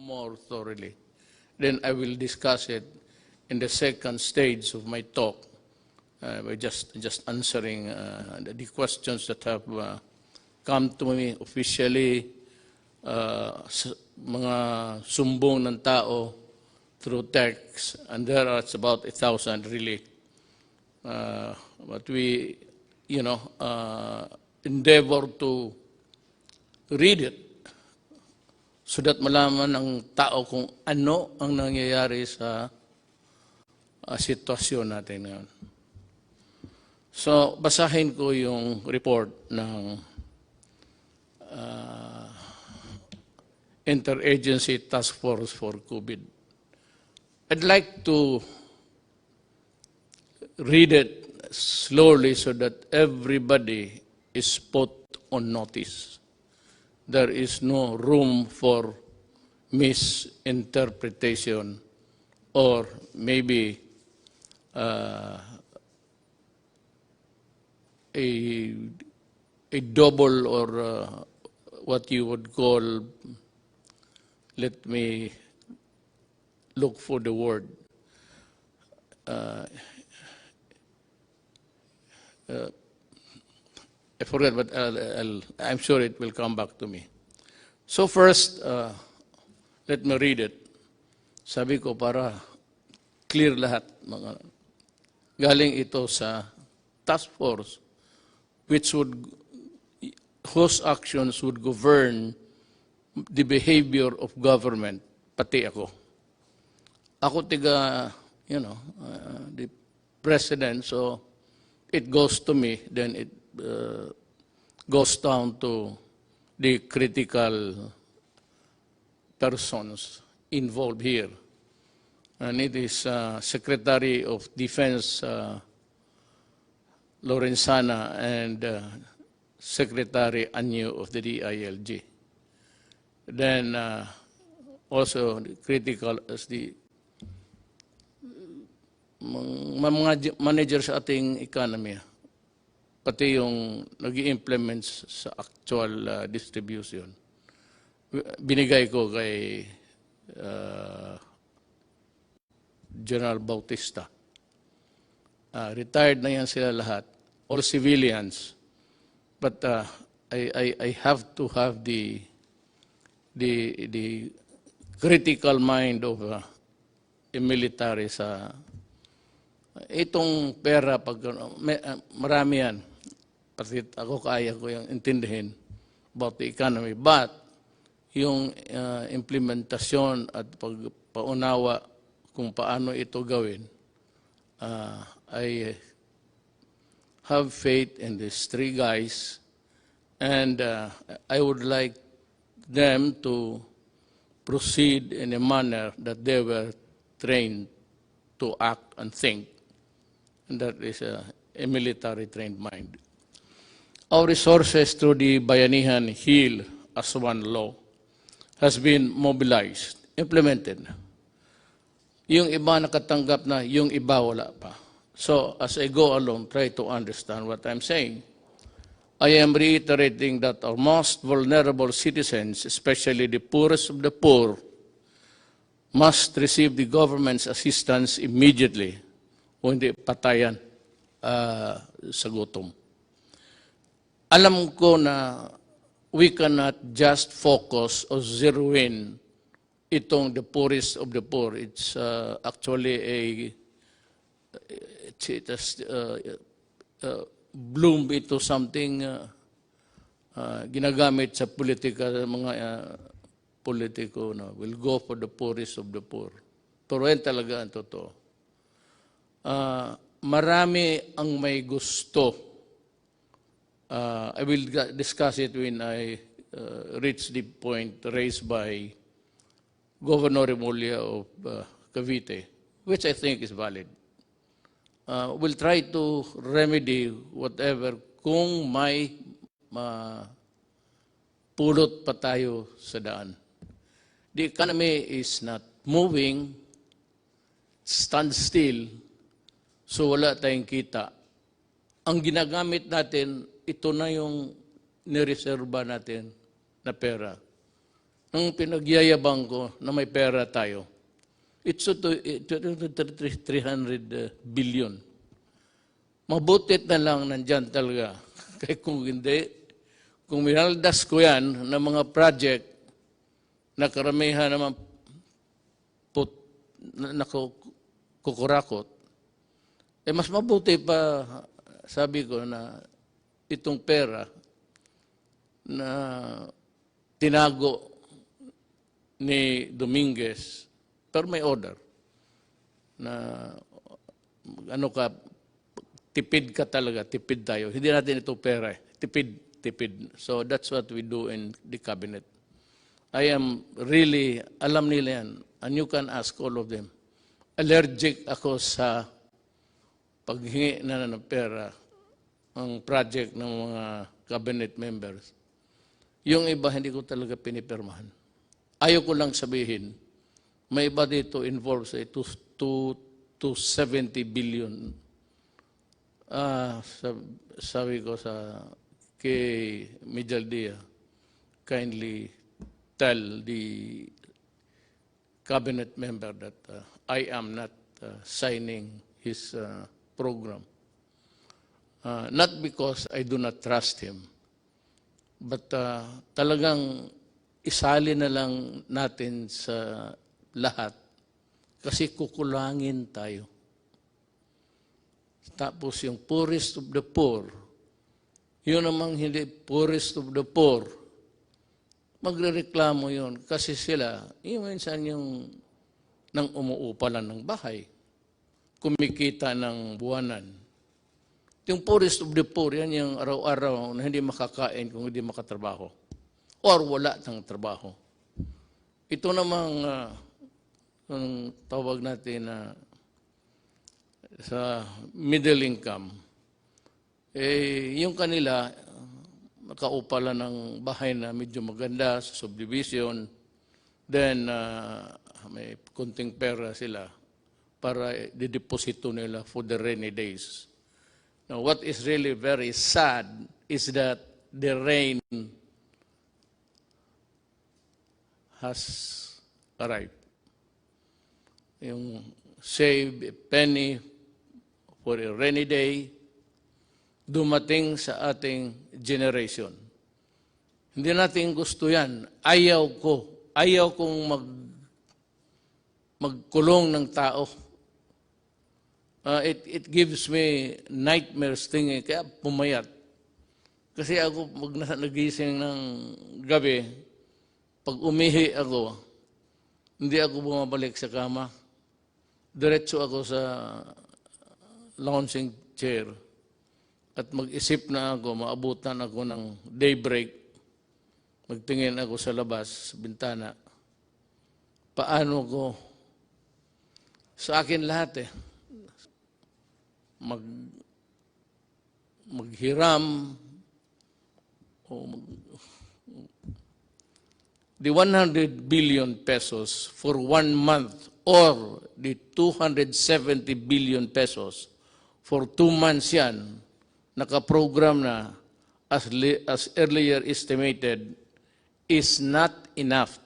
more thoroughly. Then I will discuss it in the second stage of my talk by just answering the questions that have come to me officially, mga sumbong ng tao through text, and there are about 1,000 really. But we, endeavor to read it so that malaman ng tao kung ano ang nangyayari sa sitwasyon natin ngayon. So, basahin ko yung report ng Interagency Task Force for COVID. I'd like to read it slowly so that everybody is put on notice. There is no room for misinterpretation or maybe a double or what you would call, let me look for the word, I forget, but I'm sure it will come back to me. So first, let me read it. Sabi ko para clear lahat. Galing ito sa task force whose actions would govern the behavior of government, pati ako. Ako tiga, the president, so it goes to me, then it goes down to the critical persons involved here. And it is Secretary of Defense Lorenzana and Secretary Anyo of the DILG. Then also critical as the mga manager sa ating economy, pati yung nag-i-implement sa actual distribution. Binigay ko kay General Bautista. Retired na yan sila lahat, all civilians. But I have to have the critical mind of a military sa itong pera. Pag marami yan, pati ako kaya ko yung intindihin about the economy. But yung implementasyon at pagpaunawa kung paano ito gawin, I have faith in these three guys, and I would like them to proceed in a manner that they were trained to act and think, and that is a military trained mind. Our resources through the Bayanihan Heal as One Law has been mobilized, implemented. Yung iba nakatanggap na, yung iba wala pa. So as I go along, try to understand what I'm saying. I am reiterating that our most vulnerable citizens, especially the poorest of the poor, must receive the government's assistance immediately o hindi patayan sa gutom. Alam ko na we cannot just focus or zero in itong the poorest of the poor. It's actually bloom ito something ginagamit sa politika, mga politiko na will go for the poorest of the poor. Pero yan talaga ang totoo. Marami ang may gusto. I will discuss it when I reach the point raised by Governor Remulla of Cavite, which I think is valid. We'll try to remedy whatever kung may pulot pa tayo sa daan. The economy is not moving, stand still, so wala tayong kita. Ang ginagamit natin, ito na yung nireserba natin na pera. ang pinagyayabang ko na may pera tayo, it's 300 billion. Mabutit na lang nandyan talaga. Kaya kung hindi, kung minaldas ko yan ng mga project na karamihan naman kukurakot, mas mabuti pa, sabi ko, na itong pera na tinago ni Dominguez, pero may order na tipid ka talaga, tipid tayo. Hindi natin ito pera, tipid. So that's what we do in the cabinet. I am really, alam nila yan, and you can ask all of them. Allergic ako sa paghingi na ng pera ang project ng mga cabinet members. Yung iba, hindi ko talaga pinipirmahan. Ayaw ko lang sabihin, may iba dito involved sa 270 billion. Sabi ko kay Mijaldia, kindly tell the cabinet member that I am not signing his program. Not because I do not trust him, but talagang isali na lang natin sa lahat kasi kukulangin tayo. Tapos yung poorest of the poor, yun namang hindi poorest of the poor, magrereklamo yun kasi sila, yung minsan yung nang umuupa lang ng bahay, kumikita ng buwanan. Yung poorest of the poor, yan yung araw-araw na hindi makakain kung hindi makatrabaho or wala ng trabaho. Ito namang ang tawag natin na sa middle income, yung kanila, nakaupa lang ng bahay na medyo maganda sa subdivision, then may kunting pera sila para dideposito nila for the rainy days. Now, what is really very sad is that the rain has arrived. Yung save a penny for a rainy day, dumating sa ating generation. Hindi natin gusto yan. Ayaw kong magkulong ng tao. It gives me nightmares thinking, kaya pumayat. Kasi ako, pag nagising ng gabi, pag umihi ako, hindi ako bumabalik sa kama. Diretso ako sa lounging chair at mag-isip na ako, maabutan ako ng daybreak, magtingin ako sa labas, sa bintana. Paano ko? Sa akin lahat maghiram o the 100 billion pesos for 1 month or the 270 billion pesos for 2 months yan, nakaprogram na as earlier estimated, is not enough.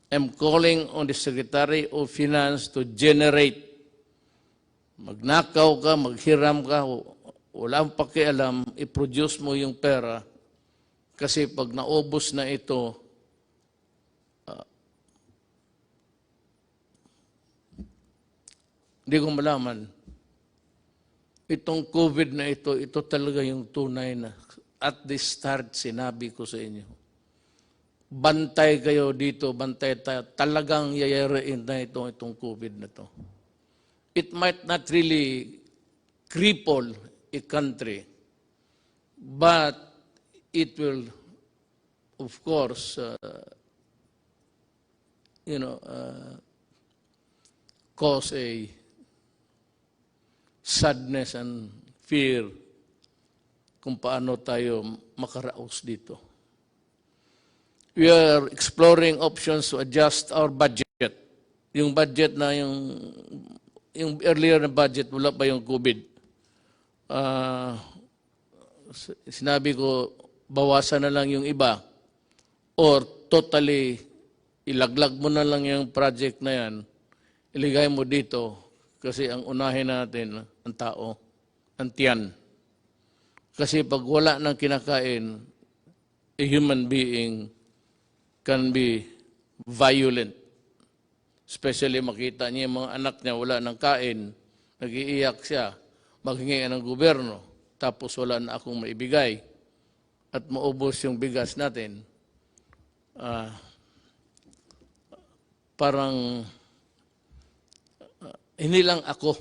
I'm calling on the Secretary of Finance to generate. Magnakaw ka, maghiram ka, walang pakialam, i-produce mo yung pera kasi pag naubos na ito, hindi ko malaman. Itong COVID na ito talaga yung tunay na at the start sinabi ko sa inyo. Bantay kayo dito, bantay tayo. Talagang yayarain na itong COVID na ito. It might not really cripple a country, but it will, of course, cause a sadness and fear kung paano tayo makaraos dito. We are exploring options to adjust our budget. Yung budget na yung earlier na budget, wala pa yung COVID. Sinabi ko, bawasan na lang yung iba or totally ilaglag mo na lang yung project na yan, iligay mo dito kasi ang unahin natin ang tao, ang tiyan. Kasi pag wala nang kinakain, a human being can be violent. Especially makita niya yung mga anak niya wala nang kain, nag-iiyak siya, maghingi ng gobyerno, tapos wala na akong maibigay at maubos yung bigas natin. Parang hindi lang ako,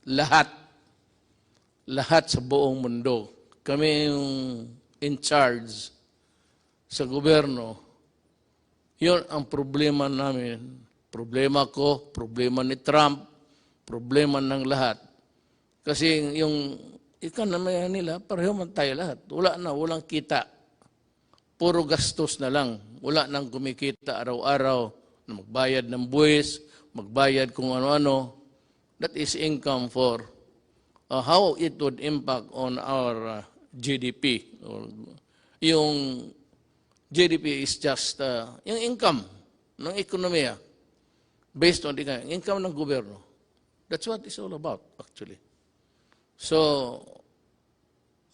lahat sa buong mundo. Kami yung in charge sa gobyerno. Yun ang problema namin. Problema ko, problema ni Trump, problema ng lahat. Kasi yung economy nila, pareho man tayo lahat. Walang kita. Puro gastos na lang. Wala nang kumikita araw-araw na magbayad ng buwis, magbayad kung ano-ano. That is income for how it would impact on our GDP. Yung GDP is just yung income ng ekonomiya based on the income ng gobyerno. That's what it's all about, actually. So,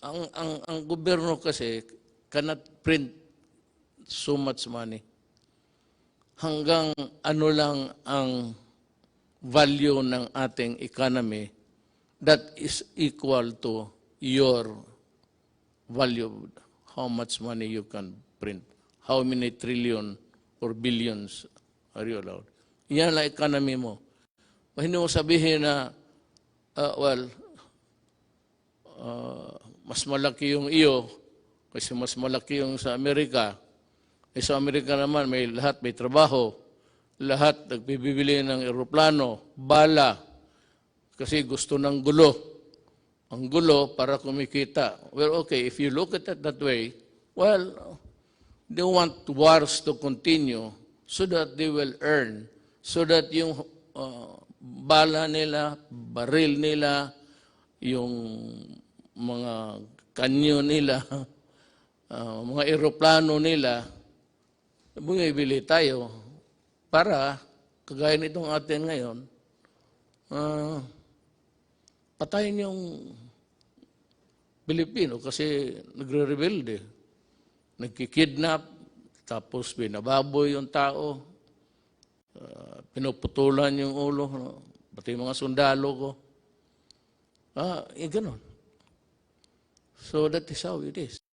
ang gobyerno kasi cannot print so much money. Hanggang ano lang ang value ng ating economy that is equal to your value, how much money you can print, how many trillion or billions are you allowed. Yan ang economy mo. Hindi mo sabihin na, mas malaki yung iyo kasi mas malaki yung sa Amerika. Sa Amerika naman, lahat may trabaho. Lahat nagbibili ng eroplano, bala, kasi gusto ng gulo. Ang gulo para kumikita. Well, okay, if you look at it that way, well, they want wars to continue so that they will earn, so that yung bala nila, baril nila, yung mga kanyo nila, mga eroplano nila, bumibili tayo para, kagaya nitong atin ngayon, patayin yung Pilipino kasi nagre-rebelde, nagkikidnap, tapos binababoy yung tao, pinuputulan yung ulo, pati mga sundalo ko. Ganon. So that is how it is.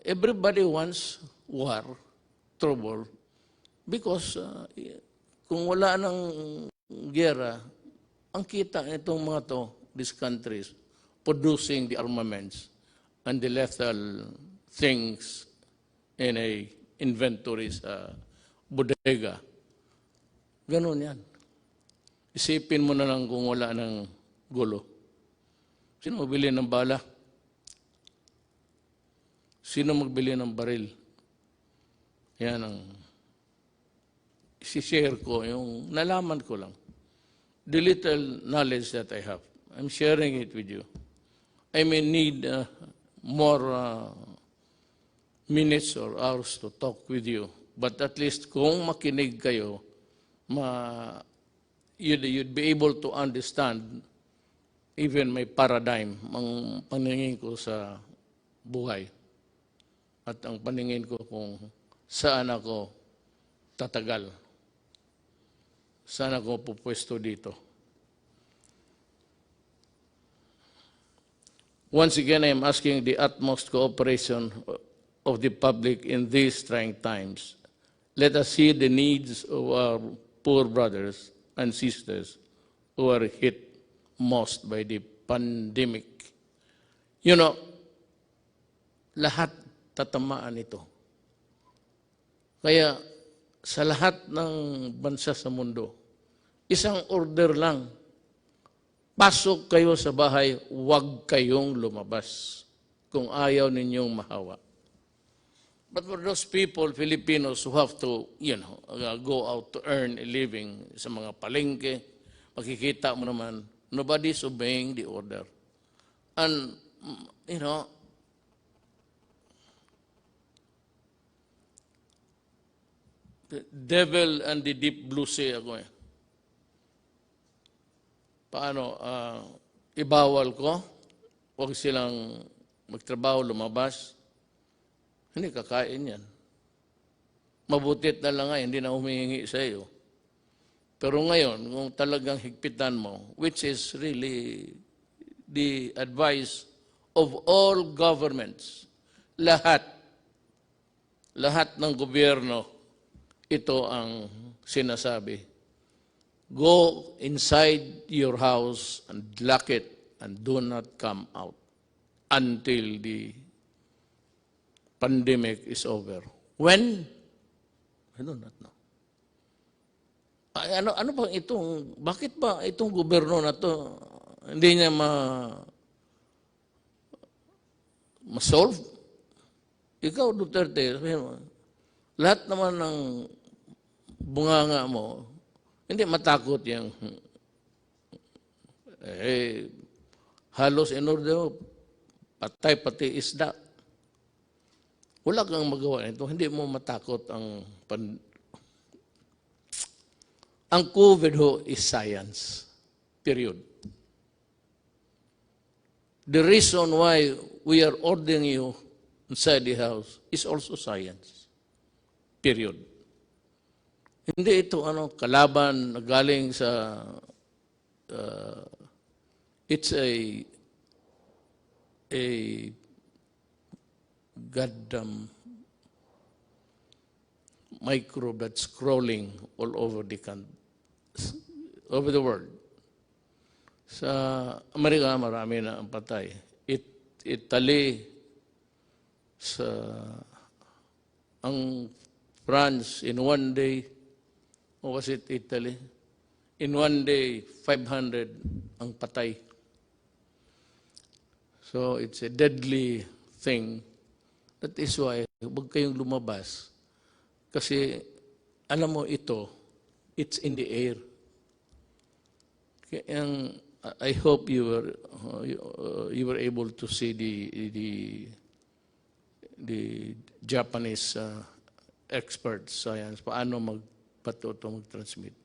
Everybody wants war, trouble, because kung wala ng gera, ang kita nitong mga to, these countries, producing the armaments and the lethal things in a inventory sa bodega. Ganon yan. Isipin mo na lang kung wala ng gulo. Sino magbili ng bala? Sino magbili ng baril? Yan ang isi-share ko, yung nalaman ko lang. The little knowledge that I have, I'm sharing it with you. I may need more minutes or hours to talk with you, but at least kung makinig kayo, you'd be able to understand even my paradigm, ang paningin ko sa buhay, at ang paningin ko kung saan ako tatagal, saan ako pupwesto dito. Once again, I am asking the utmost cooperation of the public in these trying times. Let us see the needs of our poor brothers and sisters who are hit most by the pandemic. You know, lahat tatamaan ito. Kaya sa lahat ng bansa sa mundo, isang order lang, pasok kayo sa bahay, huwag kayong lumabas kung ayaw ninyong mahawa. But for those people, Filipinos, who have to, go out to earn a living sa mga palengke, makikita mo naman, nobody's obeying the order. And, devil and the deep blue sea ako eh. Paano? Ibawal ko? Huwag silang magtrabaho, lumabas? Hindi, kakain yan. Mabutit na lang nga, hindi na humihingi sa iyo. Pero ngayon, kung talagang higpitan mo, which is really the advice of all governments, lahat ng gobyerno, ito ang sinasabi. Go inside your house and lock it and do not come out until the pandemic is over. When? I do not know. Ano ba itong, bakit ba itong gobyerno na to hindi niya ma-solve? Ikaw, Duterte, lahat naman ng bunganga mo, hindi matakot yung halos in order patay pati isda. Wala kang magawa nito, hindi mo matakot ang COVID ho is science. Period. The reason why we are ordering you inside the house is also science. Period. Hindi ito kalaban na galing sa it's a goddamn microbe that's crawling all over the world. Sa Amerika, marami na ang patay. Italy, ang France, in one day, or was it Italy? In one day, 500 ang patay. So it's a deadly thing. That is why, huwag kayong lumabas. Kasi, alam mo ito, it's in the air. I hope you were able to see the Japanese experts science paano mag-transmit.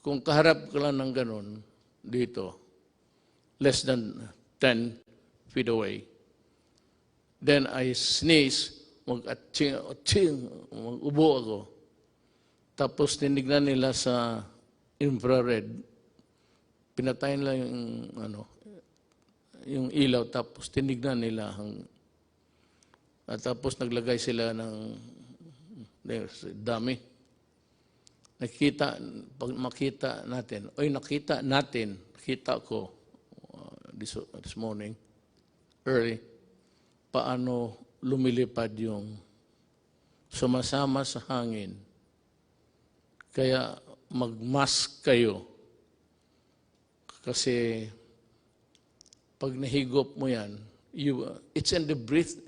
Kung kaharap ka lang ng ganun dito, less than 10 feet away, then I sneeze, mag-atching, mag-ubo ako. Tapos tinignan nila sa infrared, pinatayin lang yung ilaw, tapos tinignan nila at tapos naglagay sila ng dami. Pag makita natin, nakita ko this morning, early, paano lumilipad yung sumasama sa hangin. Kaya mag-mask kayo. Kasi pag nahigop mo yan, it's in the breath.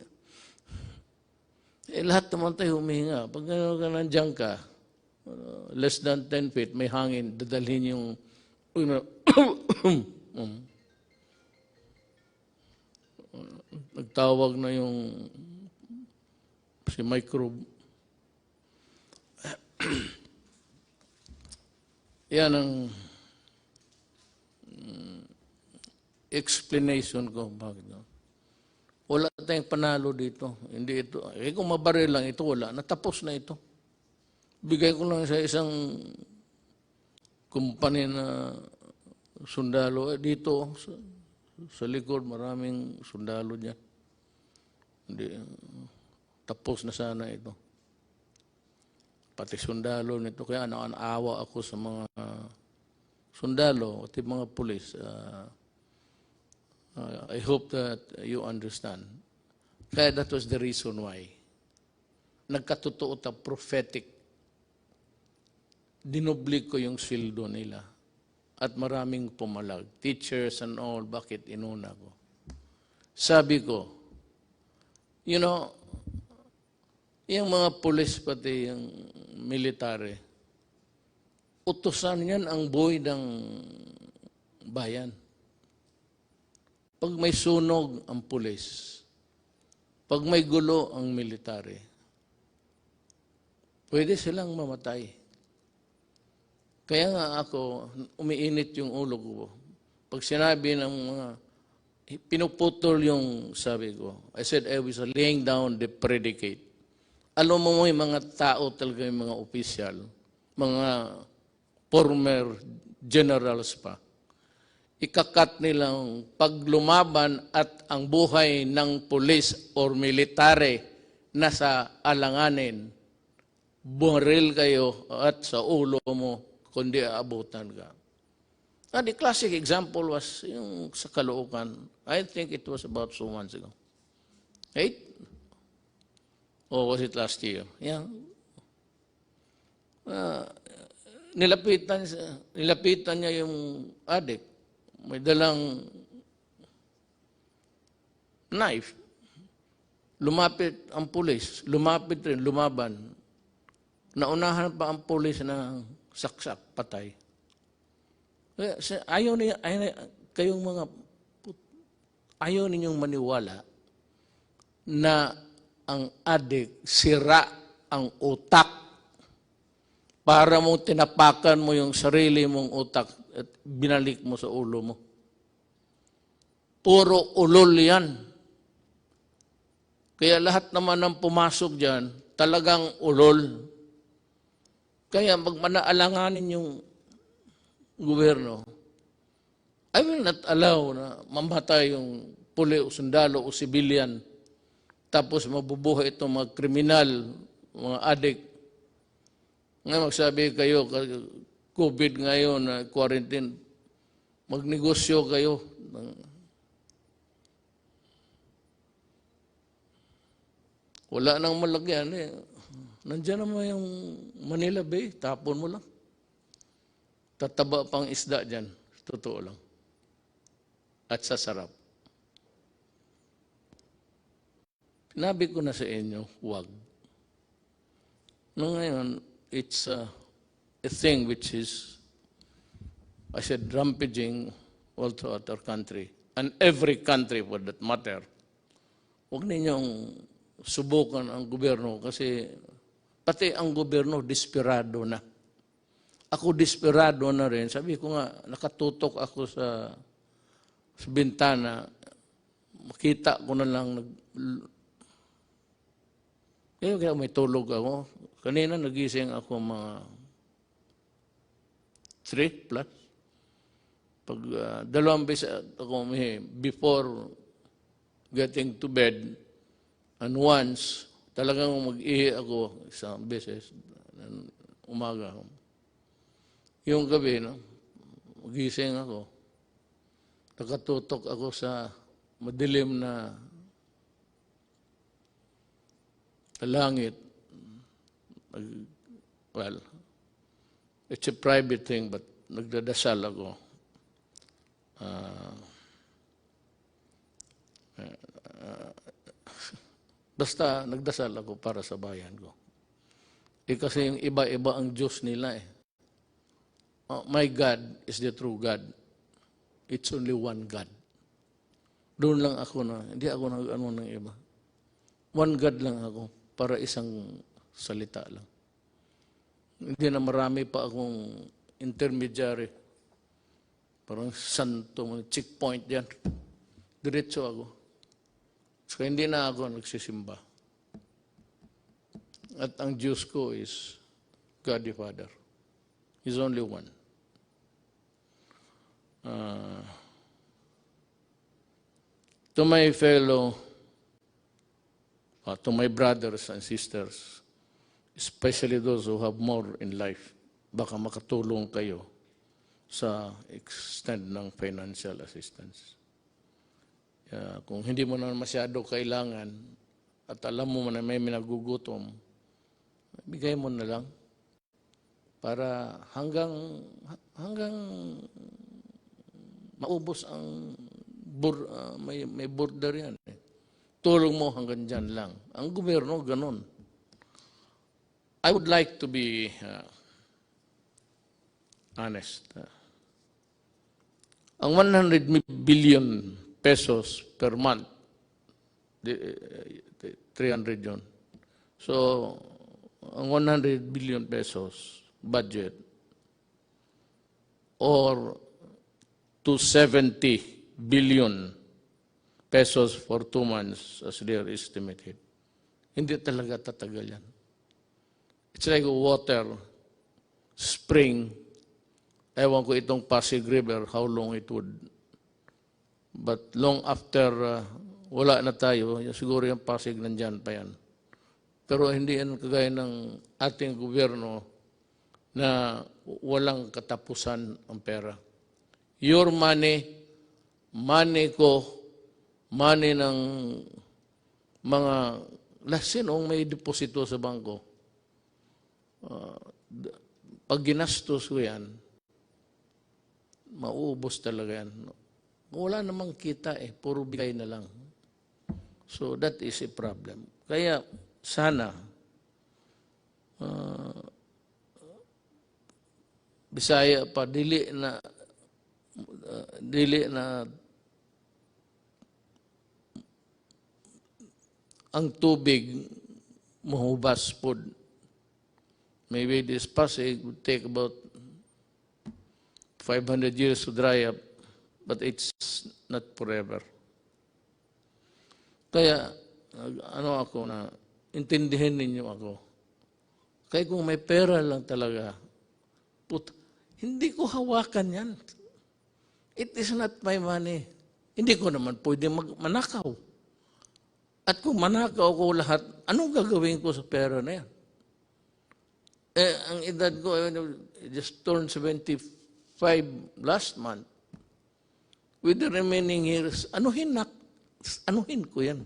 Lahat naman tayo humihinga. Pag nandiyan ka, less than 10 feet, may hangin, dadalhin yung nagtawag na yung si microbe. Yan ang explanation ko bakit. Wala tayong panalo dito. Hindi ito. Kung mabaril lang ito, wala. Natapos na ito. Bigay ko lang sa isang kumpanya na sundalo. Dito, sa likod, maraming sundalo dyan. Hindi, tapos na sana ito. Pati sundalo nito. Kaya naawa ako sa mga sundalo at mga pulis. I hope that you understand. Kaya that was the reason why. Nagkatotoo ta prophetic. Dinoblig ko yung sweldo nila. At maraming pumalag. Teachers and all, bakit inuna ko? Sabi ko, you know, yung mga pulis pati yung military, utusan yan ang buhay ng bayan. Pag may sunog ang pulis, pag may gulo ang military, pwede silang mamatay. Kaya nga ako, umiinit yung ulo ko. Pag sinabi ng mga, pinuputol yung sabi ko. I said I was laying down the predicate. Alam mo yung mga tao talaga, yung mga opisyal, mga former generals pa, ikakat nilang paglumaban at ang buhay ng pulis or military nasa alanganin, bumaril kayo at sa ulo mo, kundi aabutan ka. And the classic example was yung sa Caloocan. I think it was about 2 months ago. 8? Or was it last year? Yeah. Nilapitan niya yung adik. May dalang knife. Lumapit ang pulis. Lumapit rin, lumaban. Naunahan pa ang pulis na saksak, patay. Ayaw ninyong maniwala na ang adik sira ang utak para mo tinapakan mo yung sarili mong utak at binalik mo sa ulo mo. Puro ulol yan. Kaya lahat naman ng pumasok dyan, talagang ulol. Kaya magmanaalanganin yung gobyerno, I will not allow na mamatay yung puli o sundalo o civilian tapos mabubuhay itong mga kriminal, mga adik. Ngayon magsabi kayo, COVID ngayon, quarantine, magnegosyo kayo. Wala nang malagyan eh. Nandiyan naman yung Manila Bay, tapon mo lang. Tataba pang isda dyan, totoo lang. At sasarap. Sinabi ko na sa inyo, huwag. No, ngayon, it's a thing which is, I said, rampaging all throughout our country. And every country for that matter. Huwag ninyong subukan ang gobyerno kasi pati ang gobyerno desperado na. Ako desperado na rin. Sabi ko nga, nakatutok ako sa bintana. Makita ko na lang kaya may tulog ako. Kanina nagising ako mga 3 plus. Pag 2 beses ako before getting to bed, and once, talagang mag-ihi ako 1 beses, umaga. Yung gabi, no, magising ako. Nakatutok ako sa madilim na langit. Well, it's a private thing, but nagdadasal ako. Basta nagdasal ako para sa bayan ko. Kasi yung iba-iba ang Diyos nila eh. My God is the true God. It's only one God. Doon lang ako na, hindi ako nag-ano ng iba. One God lang ako para isang salita lang. Hindi na marami pa akong intermediary. Parang santo, checkpoint yan. Diretso ako. So hindi na ako nagsisimba. At ang Diyos ko is God the Father. He's only one. To my fellow, to my brothers and sisters, especially those who have more in life, baka makatulong kayo sa extent ng financial assistance. Kung hindi mo na masyado kailangan at alam mo na may minagugutom, bigay mo na lang para hanggang maubos ang may border yan. Tulong mo hanggang dyan lang. Ang gobyerno, ganun. I would like to be honest. Ang 100 billion pesos per month, 300 yun. So, ang 100 billion pesos budget or 270 billion pesos for 2 months as they are estimated. Hindi talaga tatagal yan. It's like water, spring. Ewan ko itong Pasig River, how long it would. But long after wala na tayo, siguro yung Pasig nandyan pa yan. Pero hindi yan kagaya ng ating gobyerno na walang katapusan ang pera. Your money, money ko, money ng mga sinong may deposito sa bangko. Pag ginastos ko yan, mauubos talaga yan. Wala namang kita puro bigay na lang. So that is a problem. Kaya sana, Bisaya pa, dili na ang tubig mahubas po. Maybe this Pasig would take about 500 years to dry up, but it's not forever. Kaya, ako na, intindihin ninyo ako. Kaya kung may pera lang talaga, hindi ko hawakan yan. It is not my money. Hindi ko naman pwede manakaw. At kung manakaw ko lahat, anong gagawin ko sa pera na yan? Ang edad ko, I just turned 75 last month. With the remaining years, anuhin ko yan.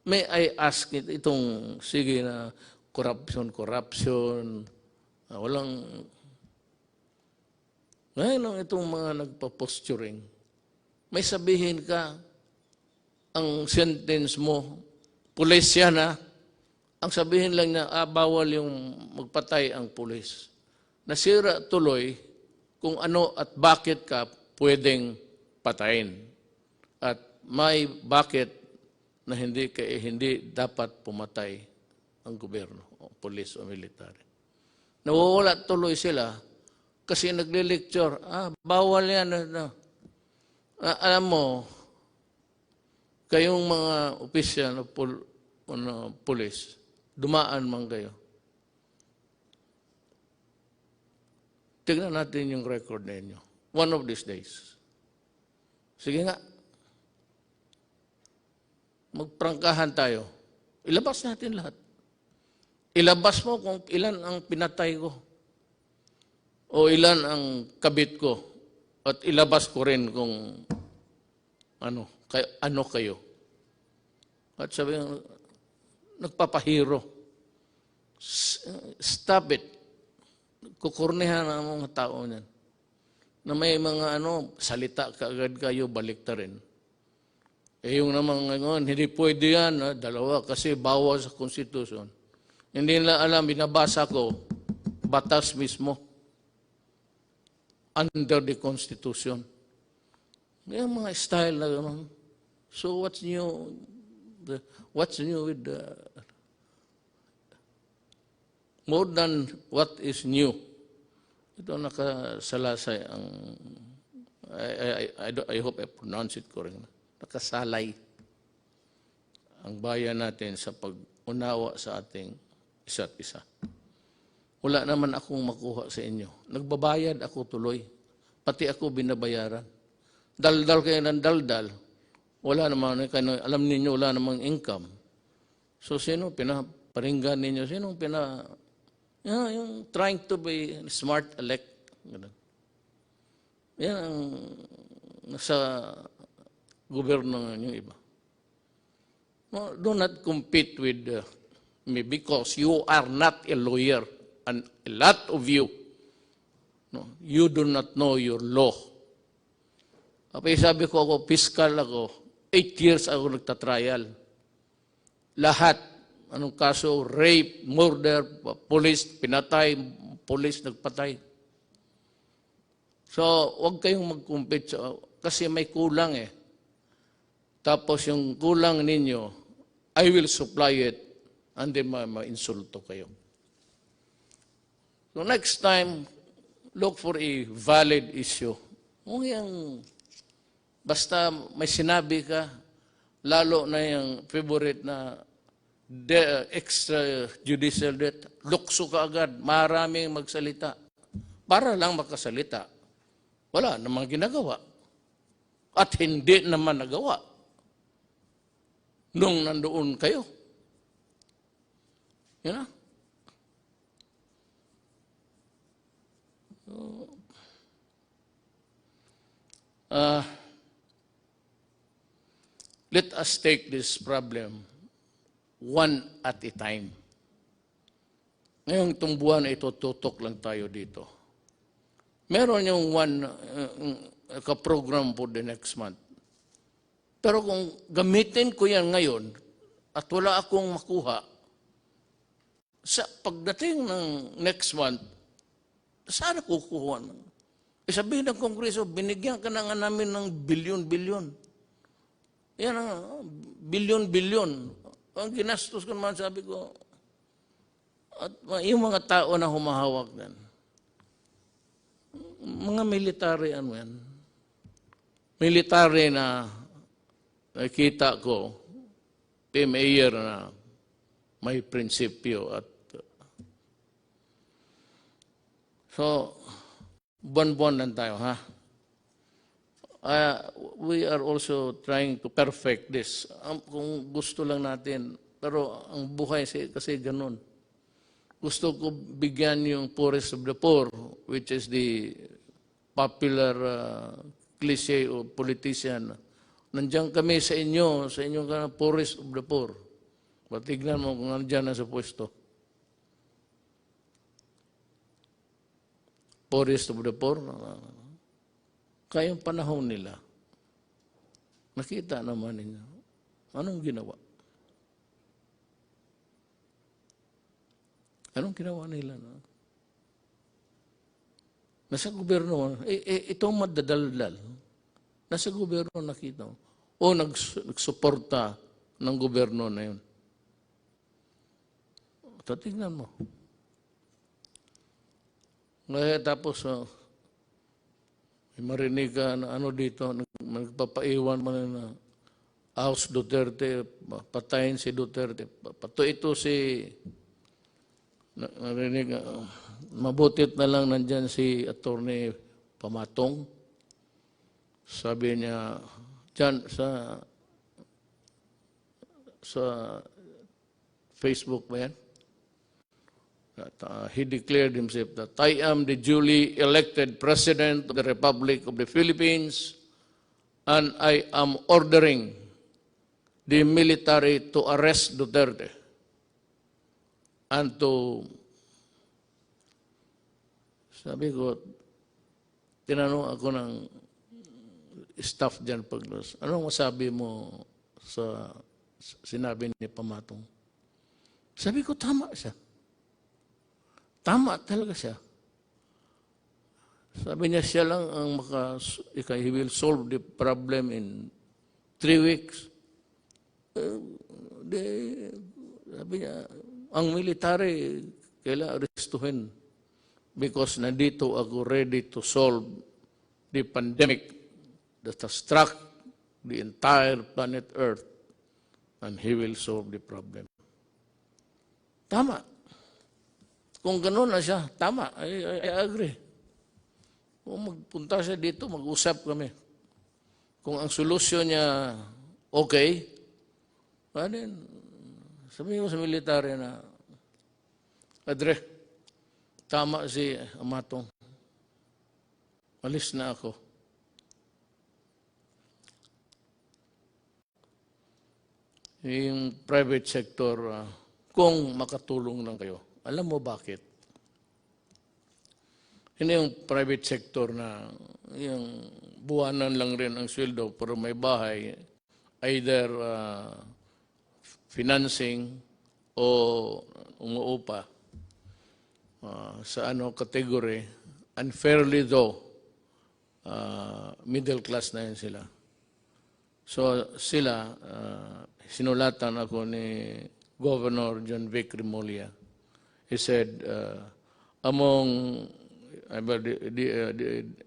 May I ask itong, sige na, corruption, ngayon itong mga nagpa-posturing, may sabihin ka, ang sentence mo, pulis yan ang sabihin lang na, bawal yung magpatay ang pulis. Nasira tuloy kung ano at bakit ka pwedeng patayin. At may bakit na hindi dapat pumatay ang gobyerno, o pulis o military. Nawawala tuloy sila kasi nagle-lecture, bawal yan. Alam mo, kayong mga opisyal na pulis, dumaan man kayo. Tignan natin yung record ninyo. One of these days. Sige nga. Magprangkahan tayo. Ilabas natin lahat. Ilabas mo kung ilan ang pinatay ko o ilan ang kabit ko at ilabas ko rin kung ano kayo. At sabi nga, nagpapahiro. Stop it. Kukurnihan ang mga tao niyan. Na may mga salita kaagad kayo, balik ta rin. Yung naman ngayon, hindi pwede yan, dalawa, kasi bawal sa konstitusyon. Hindi nila alam, binabasa ko, batas mismo. Under the Constitution. Yung mga style na gano'n. So what's new? What's new with more than what is new? Ito nakasalasay ang, I hope I pronounce it correctly. Nakasalay ang bayan natin sa pag-unawa sa ating isa't isa. Wala naman akong makuha sa inyo. Nagbabayad ako tuloy. Pati ako binabayaran. Daldal kayo ng daldal. Wala naman, alam ninyo, wala namang income. So, sino pinaparinggan ninyo? Sino yung trying to be smart elect. Yan ang nasa gobyerno ng iba. No, do not compete with me because you are not a lawyer. And a lot of you, you do not know your law. Sabi ko ako, fiscal ako, 8 years ako nagtatrial. Lahat, anong kaso, rape, murder, police, pinatay, police, nagpatay. So, huwag kayong mag-compete kasi may kulang Tapos yung kulang ninyo, I will supply it hindi ma-insulto kayo. So next time, look for a valid issue. Kung yung, basta may sinabi ka, lalo na yung favorite na extrajudicial death, lukso ka agad, maraming magsalita. Para lang makasalita. Wala namang ginagawa. At hindi naman nagawa. Nung nandoon kayo. You know? Let us take this problem one at a time. Ngayong itong buwan ay tututok lang tayo dito. Meron yung one ka-program for the next month. Pero kung gamitin ko yan ngayon at wala akong makuha, sa pagdating ng next month, saan ako kukuha? Sabihin ng Kongreso, binigyan ka na nga namin ng bilyon-bilyon. Yan ang bilyon-bilyon. Ang ginastos ko naman, sabi ko, at yung mga tao na humahawak din, mga military, ano yan, military na nakita ko, mayor na may prinsipyo at so, buwan-buwan lang tayo, ha? We are also trying to perfect this. Kung gusto lang natin, pero ang buhay kasi ganun. Gusto ko bigyan yung poorest of the poor, which is the popular cliche o politician. Nandiyan kami sa inyo ka poorest of the poor. Patignan mo kung nandiyan na sa pwesto. Poorest of the poor. Kayong panahon nila, nakita naman ninyo, anong ginawa? Anong ginawa nila? No? Nasa gobyerno, itong madadaldal, nasa gobyerno nakita mo. O nagsuporta ng gobyerno na yun. Tingnan mo. Ngayon tapos, may marinig ka na ano dito, nagpapaiwan mo na House Duterte, patayin si Duterte. Pato ito si, narinig, mabutit na lang nandyan si Attorney Pamatong. Sabi niya, dyan sa Facebook ba yan? He declared himself that I am the duly elected President of the Republic of the Philippines and I am ordering the military to arrest Duterte and to, sabi ko, tinanong ako ng staff dyan paglos, anong masabi mo sa sinabi ni Pamatong? Sabi ko, tama siya. Tama talaga siya. Sabi niya, siya lang ang he will solve the problem in 3 weeks. Sabi niya, ang military, kailangan arestuhin because nandito ako ready to solve the pandemic that has struck the entire planet Earth and he will solve the problem. Tama. Kung gano'n na siya, tama, I agree. Kung magpunta siya dito, mag-usap kami. Kung ang solusyon niya okay, then sabihin ko sa military na, Adre, tama si Amatong. Alis na ako. Yung private sector, kung makatulong lang kayo. Alam mo bakit? Hindi yung private sector na yung buwanan lang rin ang sweldo pero may bahay, either financing o umuupa sa category, unfairly though, middle class na yun sila. So sila, sinulatan ako ni Governor John Vic Remulla. He said, among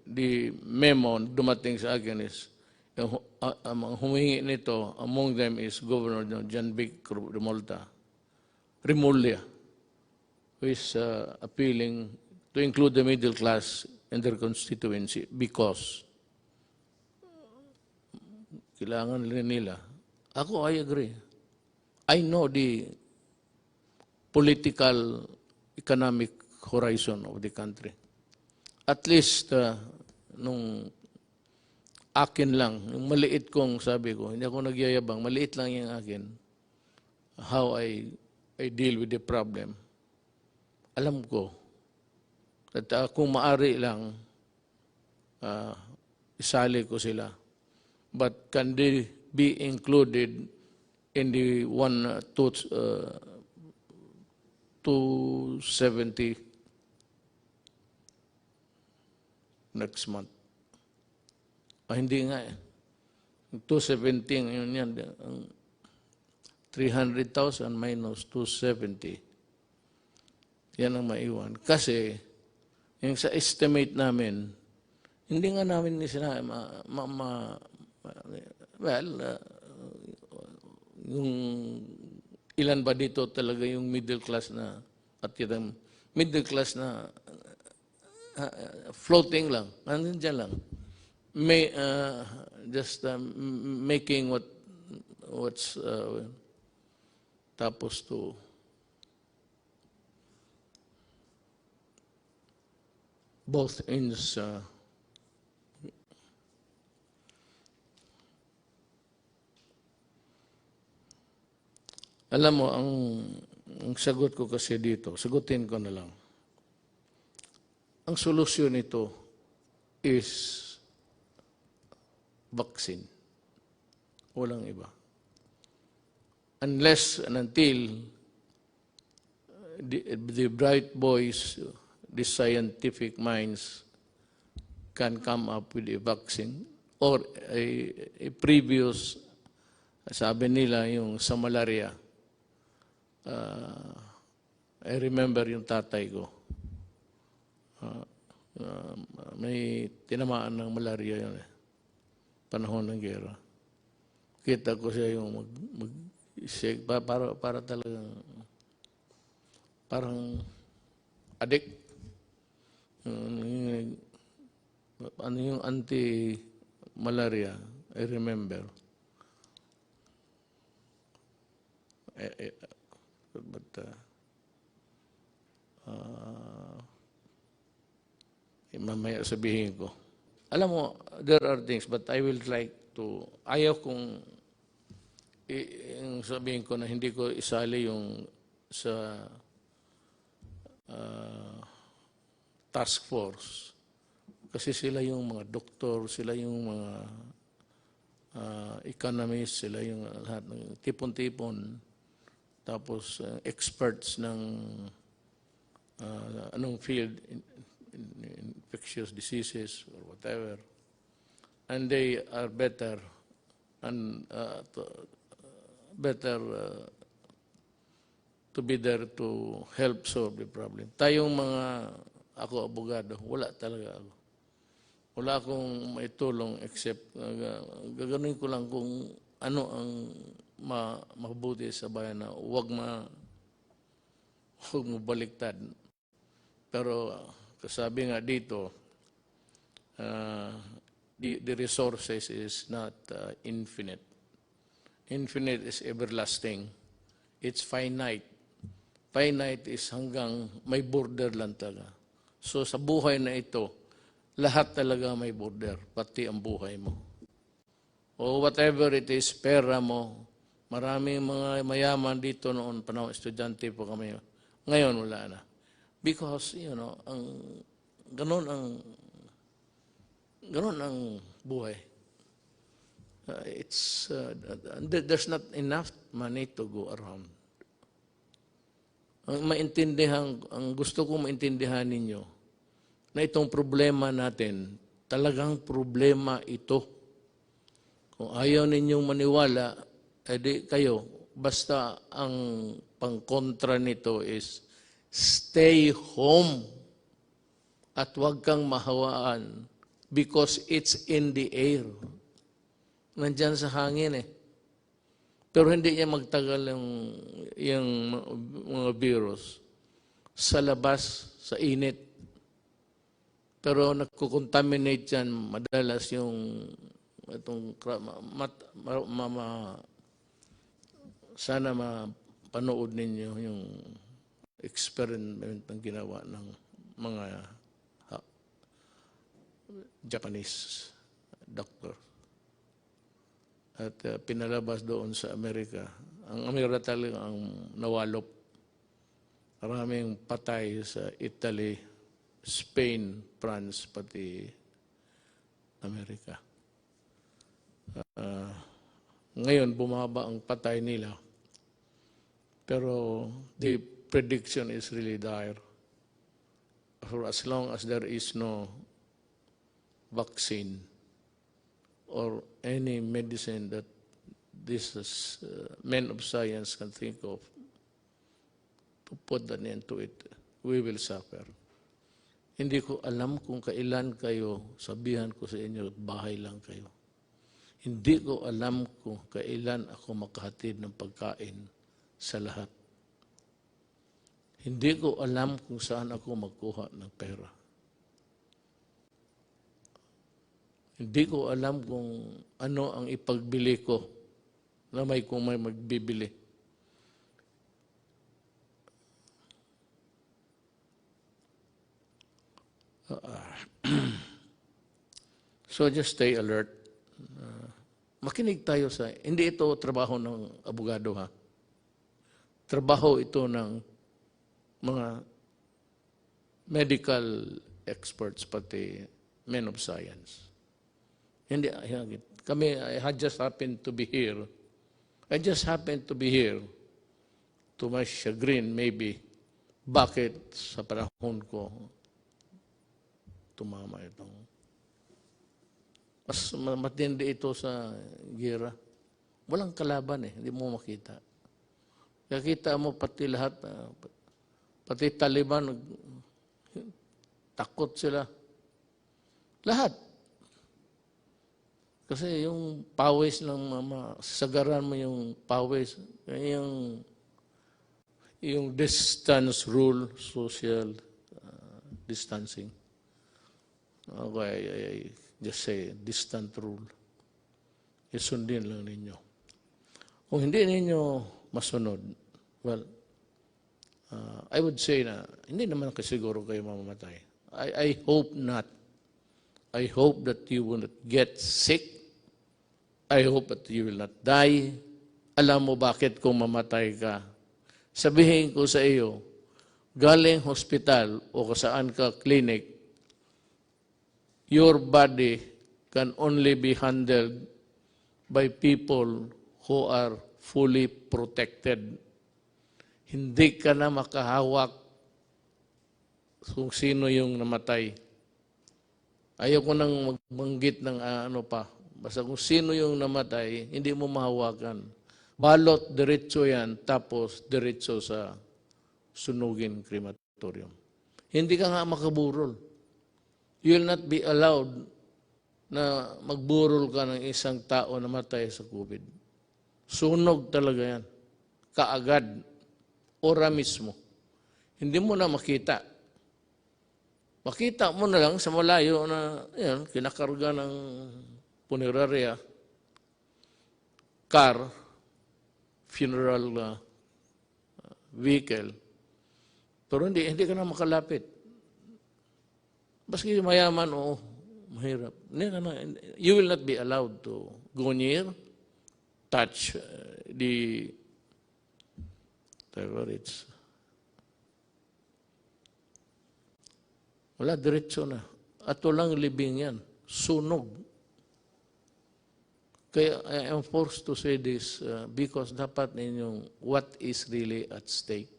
the memo dumating sa akin is, ang humingi nito, among them is Governor John Vic Remulla, who is appealing to include the middle class in their constituency because kailangan rin nila. Ako, I agree. I know the political, economic horizon of the country. At least, nung akin lang, yung maliit kong sabi ko, hindi ako nagyayabang, maliit lang yung akin, how I deal with the problem. Alam ko, at kung maari lang, isali ko sila. But can they be included in the 270 next month? Hindi nga eh. 217, yun yan. 300,000 minus 270. Yan ang maiwan. Kasi, yung sa estimate namin, hindi nga namin sila yung ilan ba dito talaga yung middle class na at yung middle class na floating lang, nandiyan lang. May just making what's tapos to both ends alam mo, ang sagot ko kasi dito, sagutin ko na lang. Ang solusyon nito is vaccine. Walang iba. Unless and until the bright boys, the scientific minds can come up with a vaccine or a previous, sabi nila yung sa malaria. I remember yung tatay ko. May tinamaan ng malaria yun eh. Panahon ng gera. Kita ko siya yung mag-shake. Para talagang parang addict. Ano yung anti-malaria, I remember. But mamaya sabihin ko. Alam mo, there are things, but I will like to, ayaw kong yung sabihin ko na hindi ko isali yung sa task force. Kasi sila yung mga doktor, sila yung mga economists, sila yung lahat ng tipon-tipon. Tapos experts ng anong field, infectious diseases or whatever. And they are better and to be there to help solve the problem. Tayong mga, ako abogado, wala talaga ako. Wala akong maitulong except gagawin ko lang kung ano ang mabuti sa bayan na huwag baliktad. Pero kasabi nga dito, the resources is not infinite. Infinite is everlasting. It's finite. Finite is hanggang may border lang talaga. So sa buhay na ito, lahat talaga may border, pati ang buhay mo. O whatever it is, pera mo. Maraming mga mayaman dito noon, panahon estudyante po kami. Ngayon wala na. Because, ganun ang buhay. There's not enough money to go around. Ang gusto kong maintindihan ninyo, na itong problema natin, talagang problema ito. Kung ayaw ninyong maniwala, edi kayo, Basta ang pangkontra nito is stay home at huwag kang mahawaan because it's in the air. Nandyan sa hangin eh. Pero hindi niya magtagal yung mga virus sa labas, sa init. Pero nagko-contaminate yan madalas yung itong sana mapanood ninyo yung experiment ng ginawa ng mga Japanese doctor. At pinalabas doon sa Amerika. Ang Amerika talaga ang nawalop. Maraming patay sa Italy, Spain, France, pati Amerika. Ngayon, bumaba ang patay nila. Pero the prediction is really dire. For as long as there is no vaccine or any medicine that these men of science can think of to put an end to it, we will suffer. Hindi ko alam kung kailan kayo, sabihan ko sa inyo, bahay lang kayo. Hindi ko alam kung kailan ako makahatid ng pagkain sa lahat. Hindi ko alam kung saan ako magkuha ng pera. Hindi ko alam kung ano ang ipagbili ko na kung may magbibili. So just stay alert. Makinig tayo sa, hindi ito trabaho ng abogado ha. Trabaho ito ng mga medical experts pati men of science. Hindi, kami, I just happened to be here. I just happened to be here to my chagrin maybe. Bakit sa panahon ko tumama itong mas matindi ito sa gira. Walang kalaban eh, hindi mo makita. Nakita mo pati lahat, pati Taliban, takot sila. Lahat. Kasi yung pawis ng sagaran mo yung pawis, yung distance rule, social distancing. Okay, I just say, distant rule. Isundin lang ninyo. Kung hindi ninyo masunod, well, I would say na, hindi naman kasiguro kayo mamamatay. I hope not. I hope that you will not get sick. I hope that you will not die. Alam mo bakit kung mamatay ka? Sabihin ko sa iyo, galing hospital o saan ka clinic, your body can only be handled by people who are fully protected. Hindi ka na makahawak kung sino yung namatay. Ayaw ko nang magbanggit ng ano pa. Basta kung sino yung namatay, hindi mo mahawakan. Balot, diretso yan, tapos diretso sa sunugin crematorium. Hindi ka nga makaburol. You will not be allowed na magburol ka ng isang tao na matay sa COVID. Sunog talaga yan. Kaagad. Ora mismo. Hindi mo na makita. Makita mo na lang sa malayo na yan, kinakarga ng punerarya, car, funeral vehicle. Pero hindi ka na makalapit. Baski mayaman o mahirap. You will not be allowed to go near, touch the terrorists. Wala, diretso na. At walang libing yan. Sunog. Kaya I am forced to say this because dapat ninyong what is really at stake.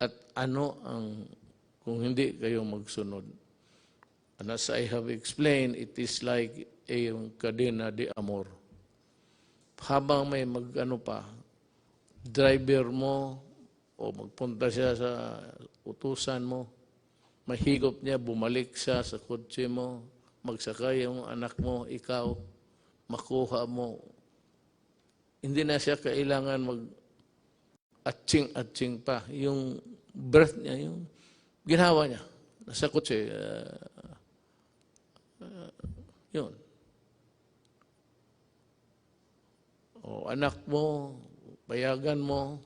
At ano ang, kung hindi kayo magsunod. And as I have explained, it is like a cadena de amor. Habang may mag-ano pa, driver mo o magpunta siya sa utusan mo, mahigop niya, bumalik siya sa kotse mo, magsakay yung anak mo, ikaw, makuha mo. Hindi na siya kailangan mag-atching pa. Yung breath niya, yung ginawa niya, nasa kotse, yun. O anak mo, payagan mo,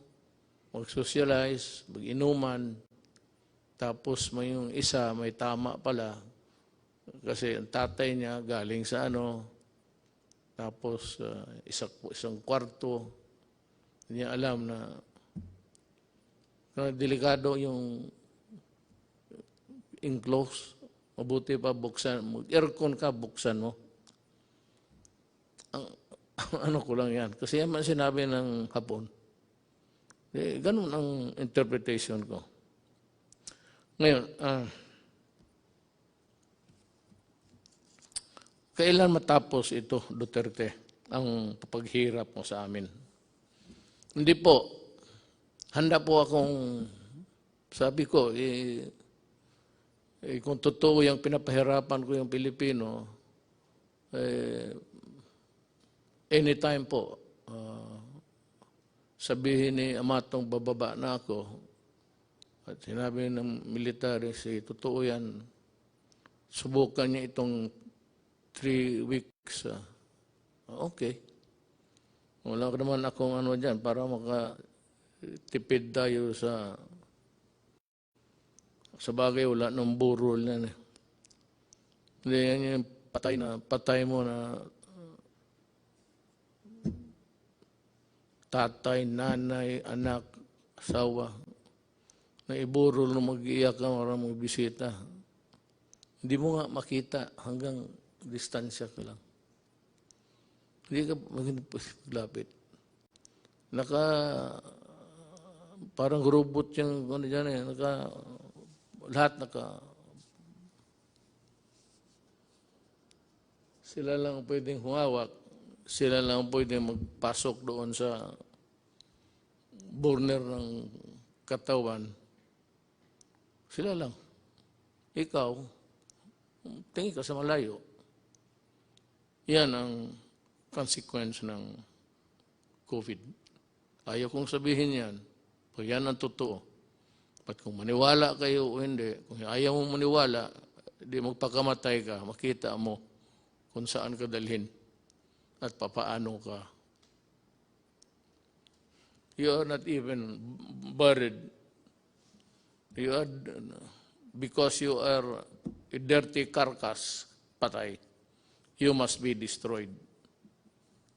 mag-socialize, mag-inuman, tapos may yung isa, may tama pala, kasi ang tatay niya galing sa tapos isang kwarto, hindi niya alam na delikado yung enclose, mabuti pa buksan, mag-aircon ka, buksan mo. Ano ko lang yan. Kasi yan man sinabi ng hapon. Ganun ang interpretation ko. Ngayon, kailan matapos ito, Duterte, ang paghirap mo sa amin? Hindi po. Handa po akong, sabi ko, kung totoo yung pinapahirapan ko yung Pilipino, anytime po, sabihin ni Amatong bababa na ako, at sinabi ng military, totoo yan, subukan niya itong 3 weeks. Okay. Wala naman akong dyan para makatipid tayo sa bagay, wala nang burol yan. Hindi yan yung patay mo na tatay, nanay, anak, asawa, na iburol na mag-iyak ka, maraming bisita. Hindi mo nga makita hanggang distansya ka lang. Hindi ka maglapit. Parang robot yung dyan lahat sila lang pwedeng humawak. Sila lang pwedeng magpasok doon sa burner ng katawan. Sila lang. Ikaw, tingin ka sa malayo. Yan ang consequence ng COVID. Ayaw kong sabihin yan. Pag yan ang totoo. At kung maniwala kayo o hindi, kung ayaw mong maniwala, di magpakamatay ka, makita mo kung saan ka dalhin at papaano ka. You are not even buried. Because you are a dirty carcass, patay. You must be destroyed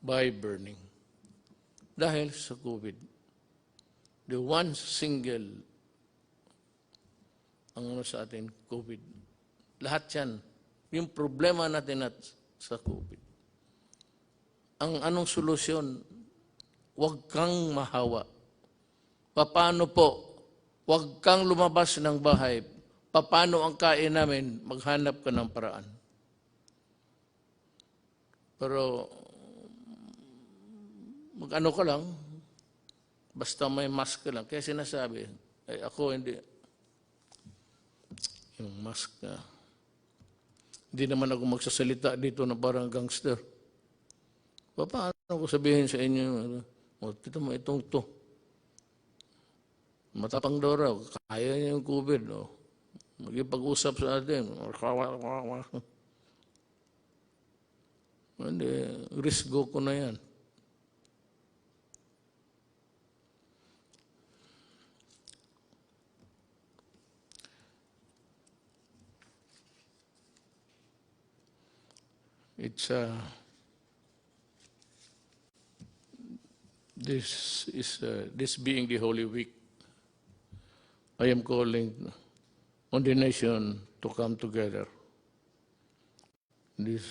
by burning. Dahil sa COVID. The one single sa atin, COVID. Lahat yan. Yung problema natin sa COVID. Ang anong solusyon? Huwag kang mahawa. Paano po? Huwag kang lumabas ng bahay. Paano ang kain namin? Maghanap ka ng paraan. Pero, mag-ano ka lang, basta may mask ka lang. Kaya sinasabi, ako hindi. Yung mask na. Hindi naman ako magsasalita dito na parang gangster. Paano ko sabihin sa inyo, ito mo itong to. Matapang daw raw, kaya niya yung COVID. Magipag-usap sa atin. Hindi, risk go ko na yan. It's this being the Holy Week, I am calling on the nation to come together this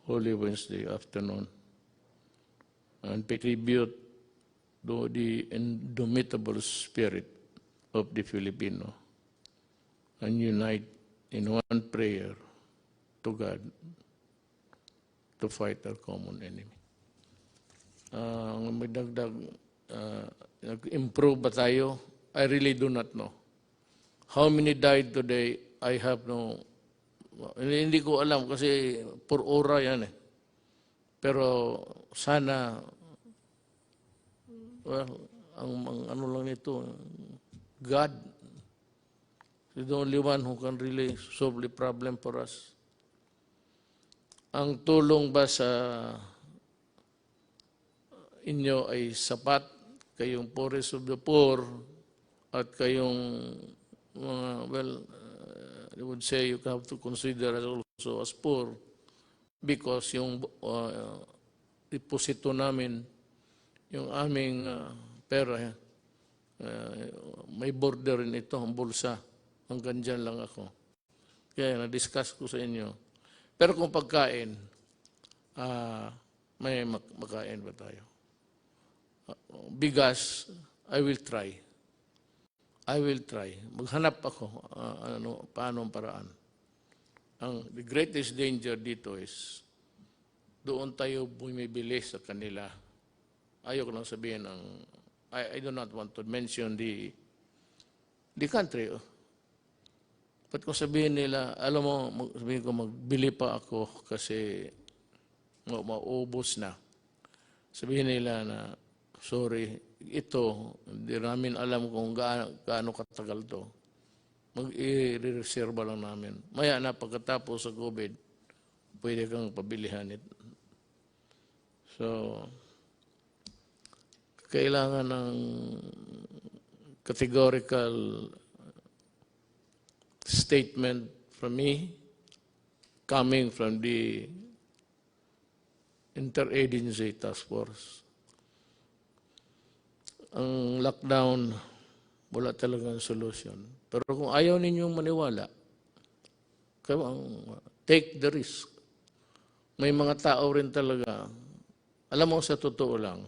Holy Wednesday afternoon and pay tribute to the indomitable spirit of the Filipino and unite in one prayer to God to fight our common enemy. Ang magdagdag, nag-improve ba tayo? I really do not know. How many died today? I have no, hindi ko alam kasi per ora yan eh. Pero sana, well, ang ano lang nito, God is the only one who can really solve the problem for us. Ang tulong ba sa inyo ay sapat, kayong poorest of the poor, at kayong mga, well, I would say you have to consider us also as poor because yung deposito namin, yung aming pera, may border rin ito, ang bulsa. Hanggang dyan lang ako. Kaya na-discuss ko sa inyo. Pero kung pagkain, may makain ba tayo? Bigas, I will try. I will try. Maghanap ako paano ang paraan. The greatest danger dito is doon tayo bumibili sa kanila. Ayoko lang sabihin I do not want to mention the country. But kung sabihin nila, alam mo, sabihin ko magbili pa ako kasi maubos na. Sabihin nila na, sorry, ito, hindi namin alam kung gaano katagal to. Mag-i-reserva lang namin. Maya na pagkatapos sa COVID, pwede kang pabilihan ito. So, kailangan ng categorical statement from me coming from the Interagency Task Force. Ang lockdown, wala talagang solution. Pero kung ayaw ninyong maniwala, take the risk. May mga tao rin talaga, alam mo sa totoo lang,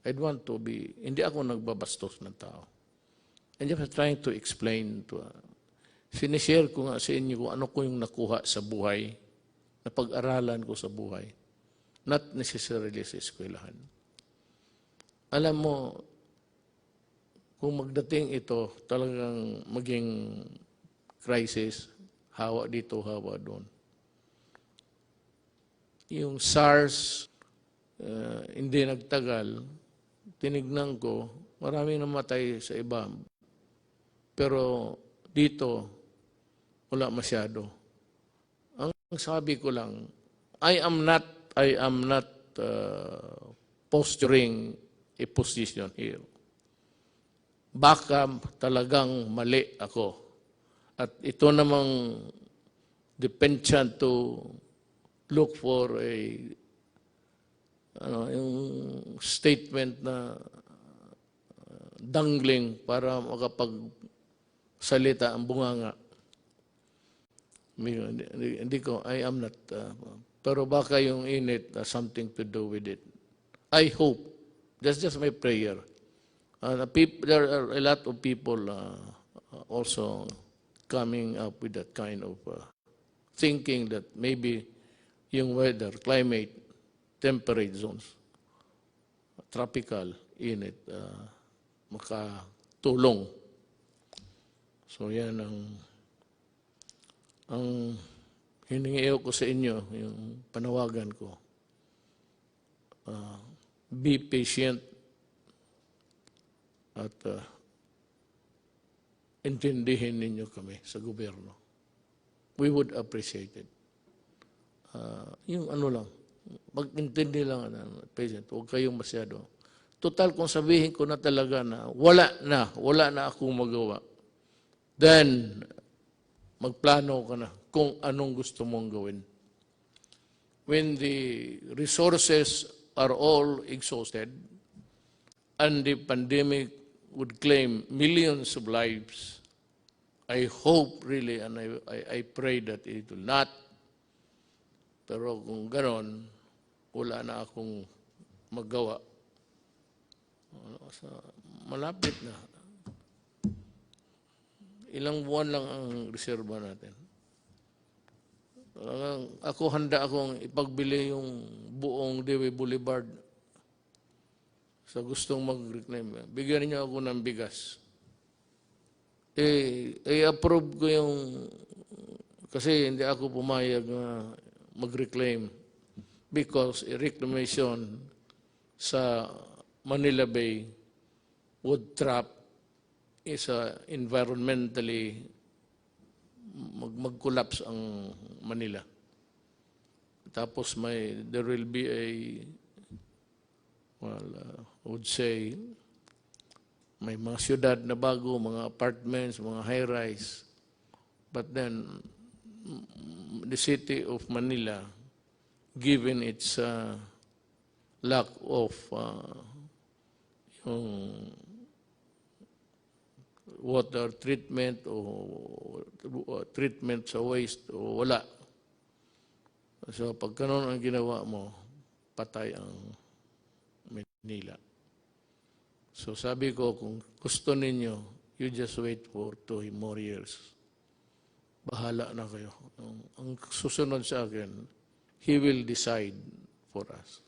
I'd want to be, hindi ako nagbabastos ng tao. And just trying to explain to, sinishare ko nga sa inyo kung ano ko yung nakuha sa buhay, na pag-aralan ko sa buhay. Not necessarily sa eskwelahan. Alam mo, kung magdating ito, talagang maging crisis, hawa dito, hawa doon. Yung SARS, hindi nagtagal, tinignan ko, maraming namatay sa iba. Pero dito, wala masyado. Ang sabi ko lang, I am not posturing a position here. Baka talagang mali ako. At ito namang depensyent to look for a yung statement na dangling para makapagsalita ang bunganga. Hindi ko, I am not, pero baka yung init something to do with it. I hope, that's just my prayer. There are a lot of people also coming up with that kind of thinking that maybe yung weather, climate, temperate zones, tropical, init, makatulong. So yan ang hiningi ko sa inyo, yung panawagan ko. Be patient at intindihin ninyo kami sa gobyerno. We would appreciate it. Yung ano lang, mag-intindi lang, patient, huwag kayong masyado. Total, kung sabihin ko na talaga na wala na akong magawa, then magplano ka na kung anong gusto mong gawin. When the resources are all exhausted and the pandemic would claim millions of lives, I hope really and I pray that it will not. Pero kung ganon, wala na akong magawa. Malapit na. Ilang buwan lang ang reserva natin. Ako handa akong ipagbili yung buong Dewey Boulevard sa gustong mag-reclaim, bigyan niyo ako ng bigas. I-approve ko yung, kasi hindi ako pumayag na mag-reclaim because reclamation sa Manila Bay would trap is environmentally mag-collapse ang Manila. Tapos there will be I would say, may mga syudad na bago, mga apartments, mga high-rise. But then, the city of Manila, given its lack of yung water treatment o treatment sa waste o wala. So, pag ganun ang ginawa mo, patay ang Manila. So sabi ko, kung gusto ninyo, you just wait for 2 more years. Bahala na kayo. Ang susunod sa akin, He will decide for us.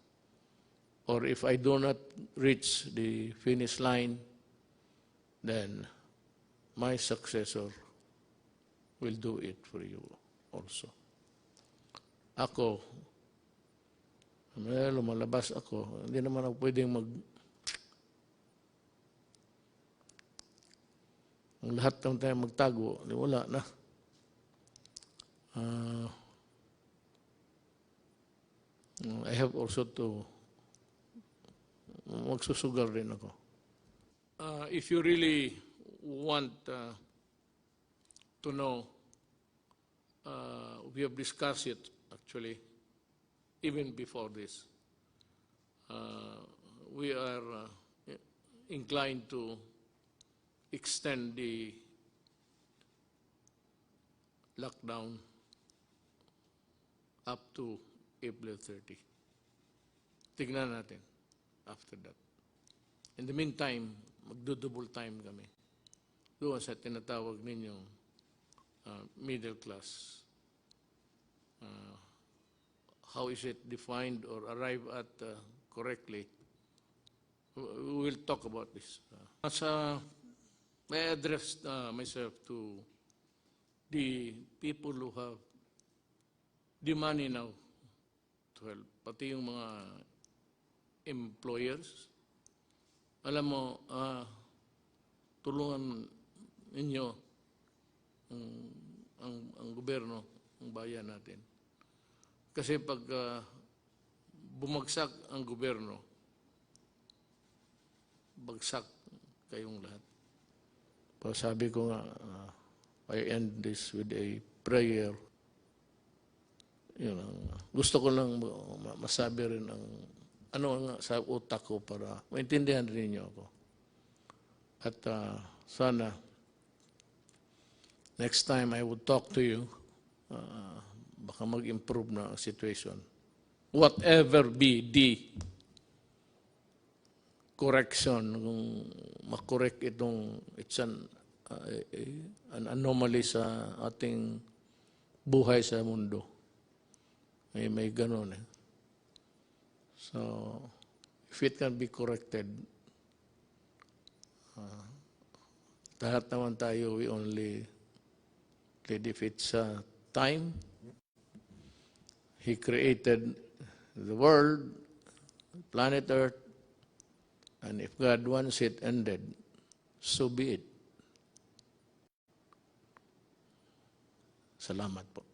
Or if I do not reach the finish line, then my successor will do it for you also. Ako, lumalabas ako, hindi naman ako pwedeng ang lahat ng tayo magtago, wala na. I have also to magsusugal rin ako. If you really want to know, we have discussed it actually, even before this. We are inclined to extend the lockdown up to April 30. Tignan natin after that. In the meantime, magdo-double time kami. Doon sa tinatawag ninyong middle class. How is it defined or arrived at correctly? We will talk about this. I address myself to the people who have the money now to help, pati yung mga employers. Alam mo, tulungan ninyo ang gobyerno, ang bayan natin. Kasi pag bumagsak ang gobyerno, bagsak kayong lahat. Sabi ko nga, I end this with a prayer. Gusto ko lang masabi rin ano nga sa utak ko para maintindihan rin niyo ako. At sana, next time I would talk to you, baka mag-improve na ang situation. Whatever be the correction, kung makorek itong, it's an anomaly sa ating buhay sa mundo. May ganun eh. So, if it can be corrected, lahat naman tayo, we only live if it's time. He created the world, planet Earth, and if God wants it ended, so be it. Salamat po.